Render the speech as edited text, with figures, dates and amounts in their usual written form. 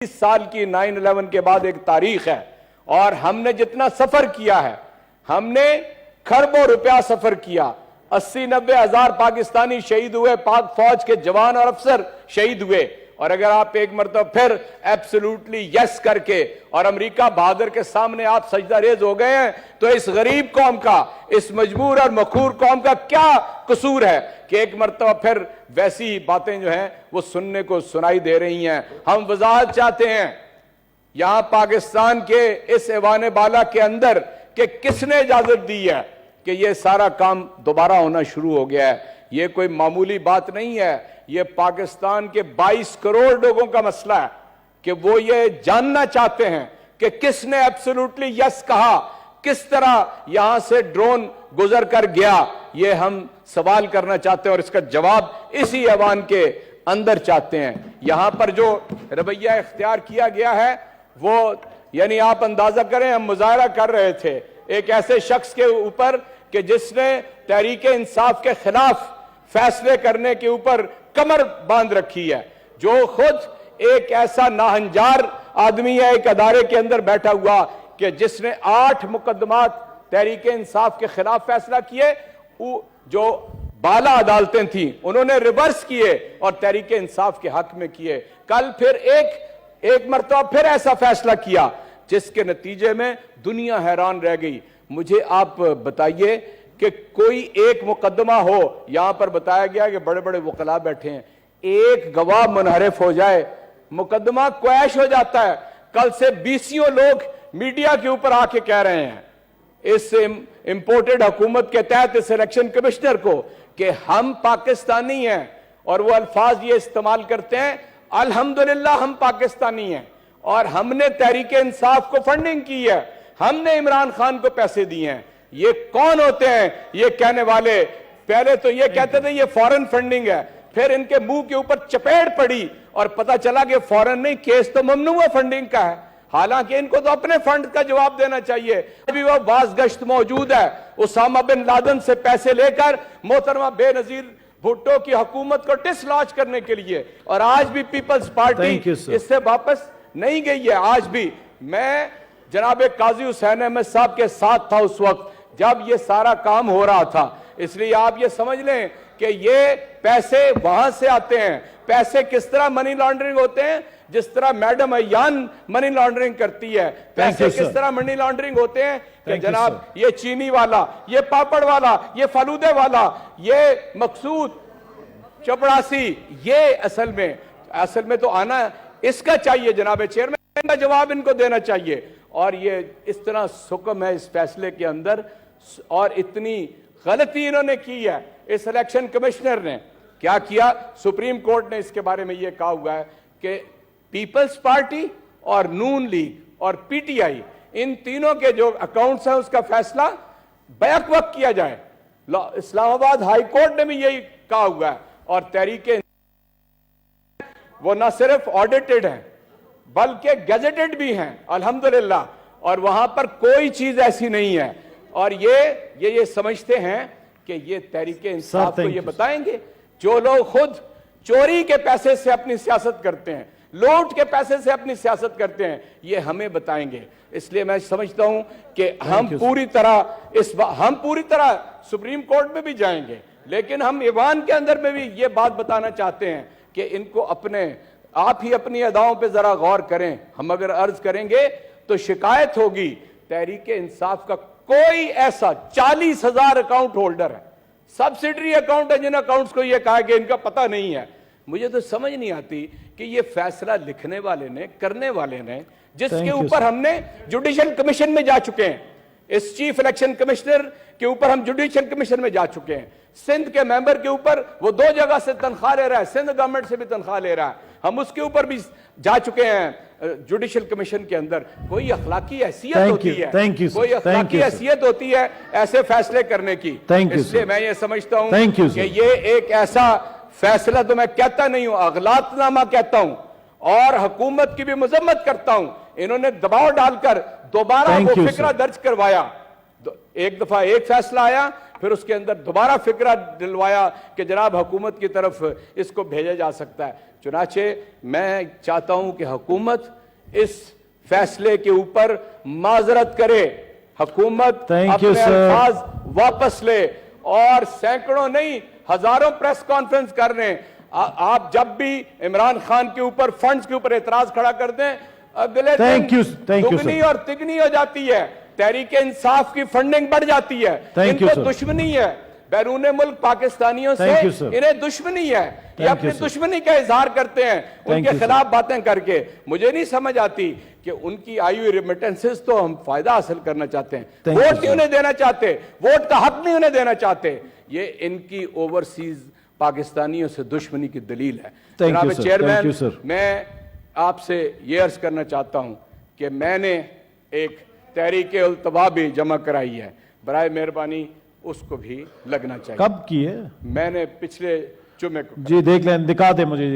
साल की 9/11 के बाद एक तारीख है और हमने जितना सफर किया है, हमने खरबों रुपया सफर किया, 80-90 हजार पाकिस्तानी शहीद हुए, पाक फौज के जवान और अफसर शहीद हुए। और अगर आप एक मरतबा फिर एब्सोल्युटली यस करके और अमेरिका बहादुर के सामने आप सजदा रेज हो गए हैं, तो इस गरीब कौम का, इस मजबूर और मखूर कौम का क्या कसूर है कि एक मरतबा फिर वैसी बातें जो हैं वो सुनने को सुनाई दे रही हैं। हम वजाहत चाहते हैं यहां पाकिस्तान के इस ऐवान बाला के अंदर कि किसने इजाजत दी है कि ये सारा काम दोबारा होना शुरू हो गया है। ये कोई मामूली बात नहीं है, ये पाकिस्तान के 22 करोड़ लोगों का मसला है कि वो ये जानना चाहते हैं कि किसने एब्सोल्युटली यस कहा, किस तरह यहां से ड्रोन गुजर कर गया। ये हम सवाल करना चाहते हैं और इसका जवाब इसी ऐवान के अंदर चाहते हैं। यहां पर जो रवैया इख्तियार किया गया है वो यानी आप अंदाजा करें, हम मुजाहरा कर रहे थे एक ऐसे शख्स के ऊपर कि जिसने तहरीक इंसाफ के खिलाफ फैसले करने के ऊपर कमर बांध रखी है, जो खुद एक ऐसा नाहंजार आदमी है एक अदारे के अंदर बैठा हुआ कि जिसने 8 मुकदमात तहरीक इंसाफ के खिलाफ फैसला किए, जो बाला अदालतें थी उन्होंने रिवर्स किए और तहरीक इंसाफ के हक में किए। कल फिर एक मरतबा फिर ऐसा फैसला किया जिसके नतीजे में दुनिया हैरान रह गई। मुझे आप बताइए कि कोई एक मुकदमा हो, यहां पर बताया गया कि बड़े बड़े वकला बैठे हैं, एक गवाह मुनहरिफ हो जाए मुकदमा क्वैश हो जाता है। कल से 20 लोग मीडिया के ऊपर आके कह रहे हैं इस इंपोर्टेड हुकूमत के तहत इस इलेक्शन कमिश्नर को कि हम पाकिस्तानी हैं, और वो अल्फाज ये इस्तेमाल करते हैं अल्हम्दुलिल्लाह हम पाकिस्तानी हैं और हमने तहरीक इंसाफ को फंडिंग की है, हमने इमरान खान को पैसे दिए हैं। ये कौन होते हैं ये कहने वाले? पहले तो ये कहते थे ये फॉरेन फंडिंग है, फिर इनके मुंह के ऊपर चपेट पड़ी और पता चला कि फॉरेन नहीं, केस तो ममनुआ फंडिंग का है। हालांकि इनको तो अपने फंड का जवाब देना चाहिए। अभी वो बाज़गश्त मौजूद है उसामा बिन लादेन से पैसे लेकर मोहतरमा बेनजीर भुट्टो की हुकूमत को डिसलॉन्च करने के लिए, और आज भी पीपल्स पार्टी इससे वापस नहीं गई है। आज भी मैं जनाब काजी हुसैन अहमद साहब के साथ था उस वक्त जब ये सारा काम हो रहा था, इसलिए आप ये समझ लें कि ये पैसे वहां से आते हैं। पैसे किस तरह मनी लॉन्ड्रिंग होते हैं, जिस तरह मैडम अयान मनी लॉन्ड्रिंग करती है, पैसे किस तरह मनी लॉन्ड्रिंग होते हैं कि जनाब ये चीनी वाला, ये पापड़ वाला, ये फालूदे वाला, ये मकसूद चपड़ासी, ये असल में तो आना इसका चाहिए। जनाब चेयरमैन का जवाब इनको देना चाहिए। और ये इस तरह सुकम है इस फैसले के अंदर, और इतनी गलती इन्होंने की है। इस इलेक्शन कमिश्नर ने क्या किया, सुप्रीम कोर्ट ने इसके बारे में यह कहा हुआ है कि पीपल्स पार्टी और नून लीग और पीटीआई इन तीनों के जो अकाउंट्स हैं उसका फैसला बैक वक्त किया जाए। इस्लामाबाद हाई कोर्ट ने भी यही कहा हुआ है। और तहरीके वो न सिर्फ ऑडिटेड हैं बल्कि गैजेटेड भी हैं अल्हम्दुलिल्लाह, और वहां पर कोई चीज ऐसी नहीं है। और ये समझते हैं कि ये तहरीके इंसाफ को ये बताएंगे। जो लोग खुद चोरी के पैसे से अपनी सियासत करते हैं, लूट के पैसे से अपनी सियासत करते हैं, ये हमें बताएंगे। इसलिए मैं समझता हूं कि हम पूरी तरह सुप्रीम कोर्ट में भी जाएंगे, लेकिन हम ईवान के अंदर में भी ये बात बताना चाहते हैं कि इनको आप ही अपनी अदाओं पे जरा गौर करें। हम अगर अर्ज करेंगे तो शिकायत होगी। तहरीक इंसाफ का कोई ऐसा 40,000 अकाउंट होल्डर है, सब्सिडरी अकाउंट है जिन अकाउंट्स को यह कहा कि इनका पता नहीं है। मुझे तो समझ नहीं आती कि ये फैसला लिखने वाले ने, करने वाले ने, जिसके ऊपर हमने जुडिशियल कमीशन में जा चुके हैं, इस चीफ इलेक्शन कमिश्नर के ऊपर हम जुडिशियल कमीशन में जा चुके हैं, सिंध के मेंबर के ऊपर वो 2 जगह से तनख्वाह ले रहा है, सिंध गवर्नमेंट से भी तनख्वाह ले रहा है, हम उसके ऊपर भी जा चुके हैं जुडिशियल कमीशन के अंदर। कोई अखलाकी हैसियत होती है, कोई अखलाकी हैसियत होती है ऐसे फैसले करने की। इसलिए मैं ये समझता हूं कि ये एक ऐसा फैसला, तो मैं कहता नहीं हूं, अगलातनामा कहता हूं, और हुकूमत की भी मजम्मत करता हूं। इन्होंने दबाव डालकर दोबारा वो फिक्रा दर्ज करवाया। एक दफा एक फैसला आया, پھر اس کے اندر دوبارہ فکرہ دلوایا کہ جناب حکومت کی طرف اس کو بھیجا جا سکتا ہے. چنانچہ میں چاہتا ہوں کہ حکومت اس فیصلے کے اوپر معذرت کرے, حکومت اپنے الفاظ واپس لے, اور سینکڑوں نہیں ہزاروں پریس کانفرنس کر رہے ہیں. آپ جب بھی عمران خان کے اوپر فنڈز کے اوپر اعتراض کھڑا کر دیں, اگلے دن دگنی اور تگنی ہو جاتی ہے. تحریک انصاف کی فنڈنگ بڑھ جاتی ہے. ان کو دشمنی ہے بیرون ملک پاکستانیوں سے, انہیں دشمنی ہے, یہ اپنی دشمنی کا اظہار کرتے ہیں ان کے خلاف باتیں کر کے. مجھے نہیں سمجھ آتی کہ ان کی آئی ہوئی ریمیٹنسز تو ہم فائدہ حاصل کرنا چاہتے ہیں, ووٹ نہیں انہیں دینا چاہتے, ووٹ کا حق نہیں انہیں دینا چاہتے. یہ ان کی اوورسیز پاکستانیوں سے دشمنی کی دلیل ہے. جناب چیئرمین, میں آپ سے یہ عرض کرنا چاہتا ہوں کہ میں نے ایک تحریک التوا بھی جمع کرائی ہے, برائے مہربانی اس کو بھی لگنا چاہیے. کب کی ہے؟ میں نے پچھلے جمعے کو. جی دیکھ لیں, دکھا دیں مجھے.